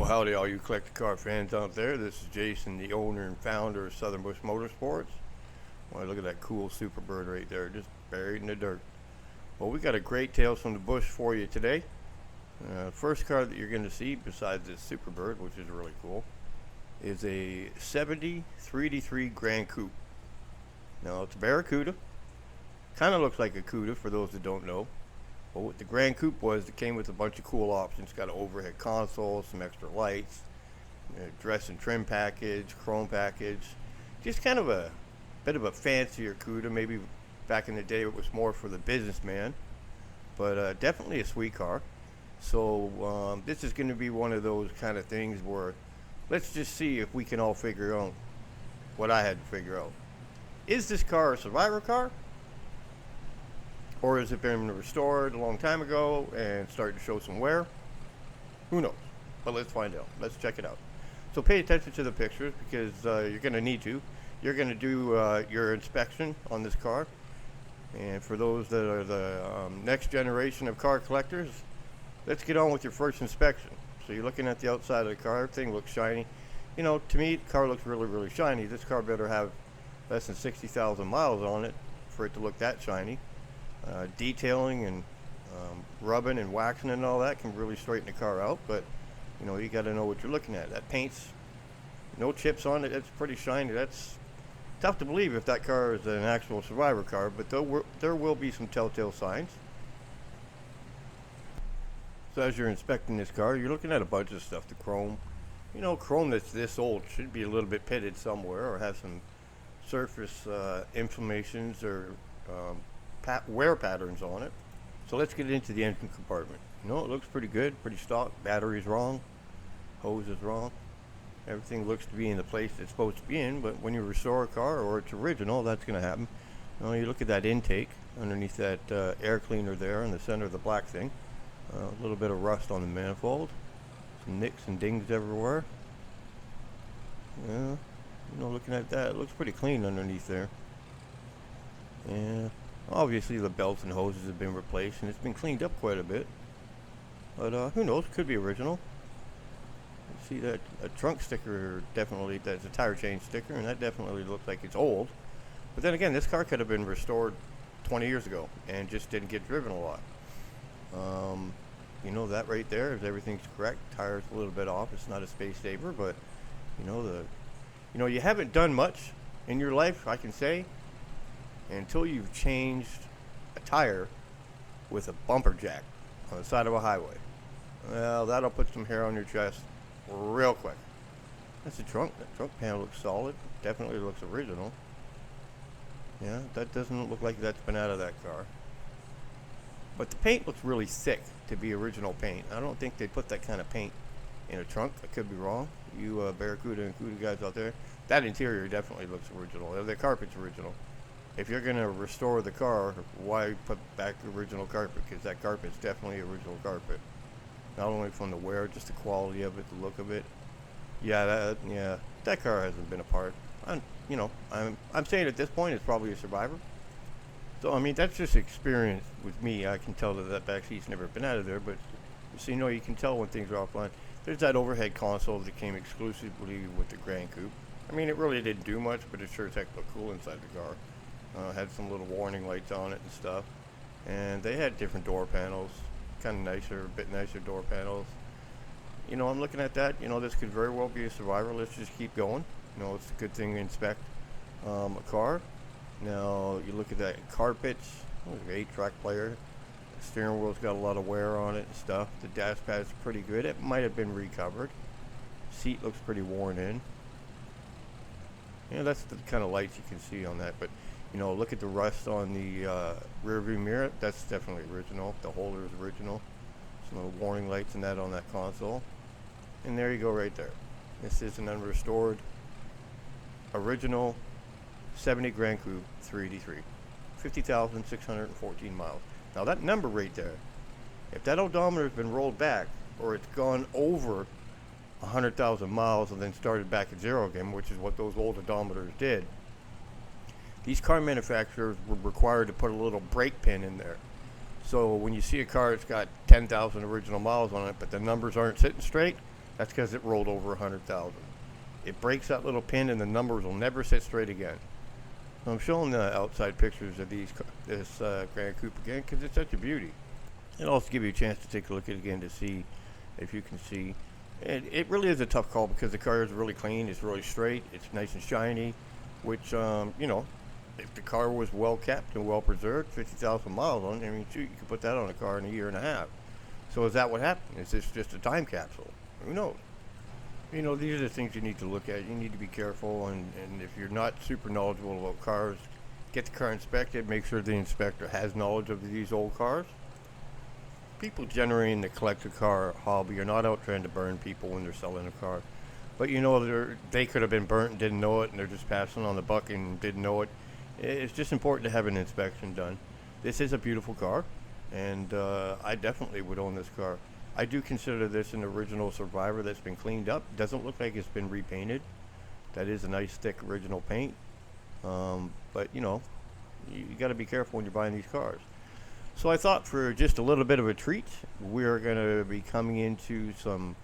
Howdy all you collector car fans out there. This is Jason, the owner and founder of Southern Bush Motorsports. Boy, look at that cool Superbird right there, just buried in the dirt. Well, we got a great Tales from the Bush for you today. First car that you're going to see, besides this Superbird, which is really cool, is a 70 3D3 Grand Coupe. Now, it's a Barracuda. Kind of looks like a Cuda for those that don't know. But what the Grand Coupe was, it came with a bunch of cool options. Got an overhead console, some extra lights, dress and trim package, chrome package. Just kind of a bit of a fancier Cuda. Maybe back in the day it was more for the businessman. But definitely a sweet car. So this is going to be one of those kind of things where let's just see if we can all figure out what I had to figure out. Is this car a survivor car? Or has it been restored a long time ago and starting to show some wear? Who knows? But let's find out. Let's check it out. So pay attention to the pictures because you're going to need to. You're going to do your inspection on this car. And for those that are the next generation of car collectors, let's get on with your first inspection. So you're looking at the outside of the car. Everything looks shiny. You know, to me, the car looks really, really shiny. This car better have less than 60,000 miles on it for it to look that shiny. Detailing and rubbing and waxing and all that can really straighten the car out, but you know, you got to know what you're looking at. That paint's no chips on it. It's pretty shiny. That's tough to believe if that car is an actual survivor car, but there will be some telltale signs. So as you're inspecting this car, you're looking at a bunch of stuff. The chrome, you know, chrome that's this old should be a little bit pitted somewhere or have some surface inflammations or wear patterns on it. So let's get into the engine compartment. You know, it looks pretty good, pretty stock. Battery's wrong, hose is wrong. Everything looks to be in the place it's supposed to be in, but when you restore a car or it's original, that's going to happen. Now you look at that intake underneath that air cleaner there in the center of the black thing. A little bit of rust on the manifold. Some nicks and dings everywhere. Yeah, you know, looking at that, it looks pretty clean underneath there. Yeah. Obviously the belts and hoses have been replaced and it's been cleaned up quite a bit, but who knows, could be original. You see that a trunk sticker, definitely that's a tire change sticker, and that definitely looks like it's old. But then again, this car could have been restored 20 years ago and just didn't get driven a lot. You know, that right there, if everything's correct, tire's a little bit off, it's not a space saver, but you haven't done much in your life, I can say, until you've changed a tire with a bumper jack on the side of a highway. Well, that'll put some hair on your chest real quick. That's the trunk. That trunk panel looks solid. Definitely looks original. Yeah, that doesn't look like that's been out of that car. But the paint looks really thick to be original paint. I don't think they put that kind of paint in a trunk. I could be wrong. You Barracuda and Cuda guys out there, that interior definitely looks original. The carpet's original. If you're going to restore the car, why put back the original carpet? Because that carpet's definitely original carpet. Not only from the wear, just the quality of it, the look of it. Yeah, that car hasn't been apart. I'm saying at this point it's probably a survivor. So I mean, that's just experience with me. I can tell that back seat's never been out of there, but so you can tell when things are offline. There's that overhead console that came exclusively with the Grand Coupe. I mean, it really didn't do much, but it sure as heck looked cool inside the car. Had some little warning lights on it and stuff, and they had different door panels, kind of nicer, a bit nicer door panels. You know, I'm looking at that. You know, this could very well be a survivor. Let's just keep going. You know, it's a good thing to inspect a car. Now you look at that carpets. Oh, 8-track player. The steering wheel's got a lot of wear on it and stuff. The dash pad's pretty good. It might have been recovered. Seat looks pretty worn in. You know, that's the kind of lights you can see on that, but you know, look at the rust on the rear view mirror. That's definitely original. The holder is original. Some little warning lights and that on that console. And there you go right there. This is an unrestored, original 70 Grand Coupe 383. 50,614 miles. Now that number right there, if that odometer's been rolled back or it's gone over 100,000 miles and then started back at zero again, which is what those old odometers did, these car manufacturers were required to put a little brake pin in there. So when you see a car that's got 10,000 original miles on it, but the numbers aren't sitting straight, That's because it rolled over 100,000. It breaks that little pin and the numbers will never sit straight again. So I'm showing the outside pictures of this Grand Coupe again because it's such a beauty. It'll also give you a chance to take a look at it again to see if you can see. It really is a tough call because the car is really clean, it's really straight, it's nice and shiny, which, if the car was well kept and well preserved, 50,000 miles on it, I mean, shoot, you could put that on a car in a year and a half. So is that what happened? Is this just a time capsule? Who knows? These are the things you need to look at. You need to be careful, and if you're not super knowledgeable about cars, get the car inspected, make sure the inspector has knowledge of these old cars. People generally in the collector car hobby are not out trying to burn people when they're selling a car. But they could have been burnt and didn't know it, and they're just passing on the buck and didn't know it. It's just important to have an inspection done. This is a beautiful car, and I definitely would own this car. I do consider this an original Survivor that's been cleaned up. Doesn't look like it's been repainted. That is a nice thick original paint. But you got to be careful when you're buying these cars. So I thought for just a little bit of a treat, we're going to be coming into some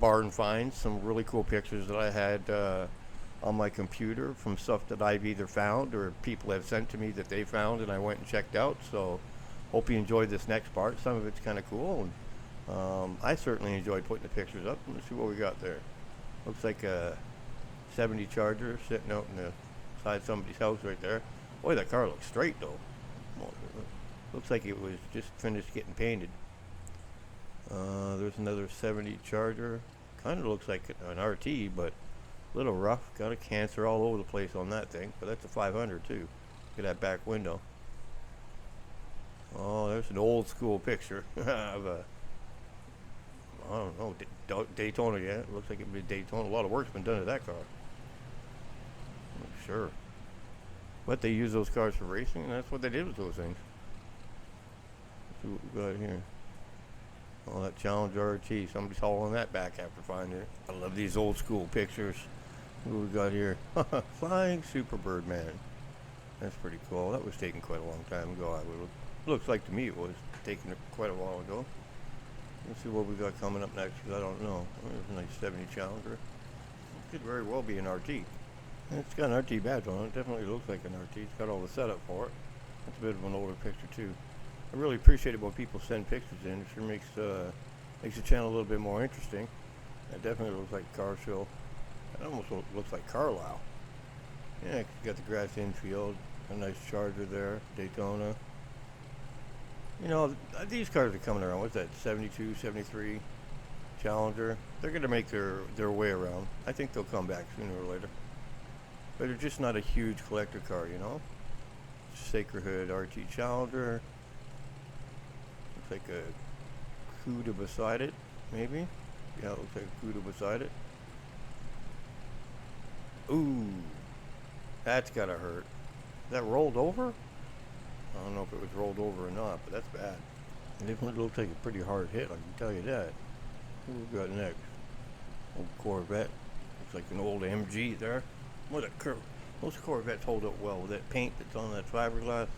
barn finds, some really cool pictures that I had on my computer from stuff that I've either found or people have sent to me that they found and I went and checked out. So hope you enjoyed this next part. Some of it's kind of cool, and I certainly enjoyed putting the pictures up. Let's see what we got there. Looks like a 70 Charger sitting out in the side of somebody's house right there. Boy, that car looks straight though. Looks like it was just finished getting painted. There's another 70 Charger. Kind of looks like an RT, but a little rough. Got a cancer all over the place on that thing, but that's a 500 too. Look at that back window. Oh, there's an old school picture of a, I don't know, Daytona. Yeah, it looks like it would be Daytona. A lot of work's been done to that car. I'm sure. But they use those cars for racing, and that's what they did with those things. Let's see what we got here. Oh, that Challenger RT. Somebody's hauling that back after finding it. I love these old school pictures. What we got here? Flying Superbird Man. That's pretty cool. That was taken quite a long time ago. Looks like to me it was taken quite a while ago. Let's see what we got coming up next, because I don't know. There's a nice 70 Challenger. It could very well be an RT. It's got an RT badge on it. It definitely looks like an RT. It's got all the setup for it. That's a bit of an older picture too. I really appreciate it when people send pictures in. It sure makes the channel a little bit more interesting. It definitely looks like a car show. It almost looks like Carlisle. Yeah, you got the grass infield, a nice Charger there, Daytona. These cars are coming around. What's that, 72, 73 Challenger? They're going to make their way around. I think they'll come back sooner or later. But they're just not a huge collector car, Sacred RT Challenger. Looks like a Coup beside it, maybe? Yeah, it looks like a Coup beside it. Ooh, that's gotta hurt. Is that rolled over? I don't know if it was rolled over or not, but that's bad. It definitely looks like a pretty hard hit, I can tell you that. What we got next? Old Corvette. Looks like an old MG there. What a curve. Most Corvettes hold up well with that paint that's on that fiberglass.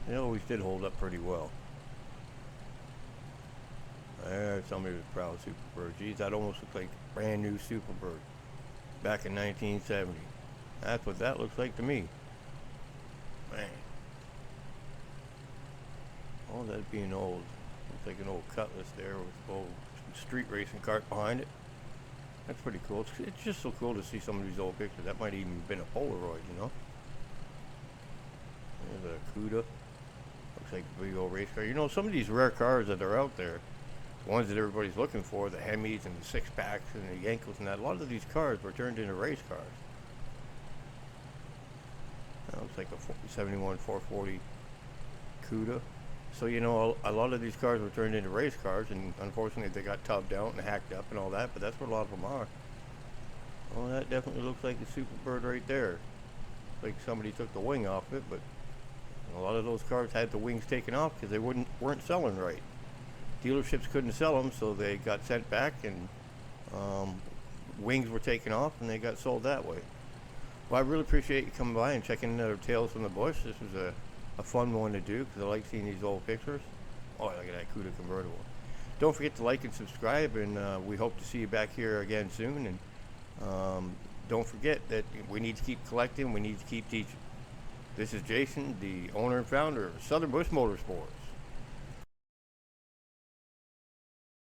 They always did hold up pretty well. There's somebody with a proud Superbird. Geez, that almost looks like brand new Superbird. Back in 1970. That's what that looks like to me. Man. Oh, that'd be an old, looks like an old Cutlass there with an old street racing cart behind it. That's pretty cool. It's just so cool to see some of these old pictures. That might even have been a Polaroid, There's a Cuda. Looks like a big old race car. Some of these rare cars that are out there, the ones that everybody's looking for, the Hemis and the six packs and the Yankos and that, a lot of these cars were turned into race cars. That looks like a 71 440 Cuda. So, a lot of these cars were turned into race cars, and unfortunately they got tubbed out and hacked up and all that, but that's what a lot of them are. Oh, that definitely looks like a Superbird right there. Like somebody took the wing off it, but a lot of those cars had the wings taken off because they weren't selling right. Dealerships couldn't sell them, so they got sent back, and wings were taken off, and they got sold that way. Well, I really appreciate you coming by and checking another Tales from the Bush. This was a fun one to do because I like seeing these old pictures. Oh, look at that Cuda convertible. don't forget to like and subscribe, and we hope to see you back here again soon. And don't forget that we need to keep collecting. We need to keep teaching. This is Jason, the owner and founder of Southern Bush Motorsports.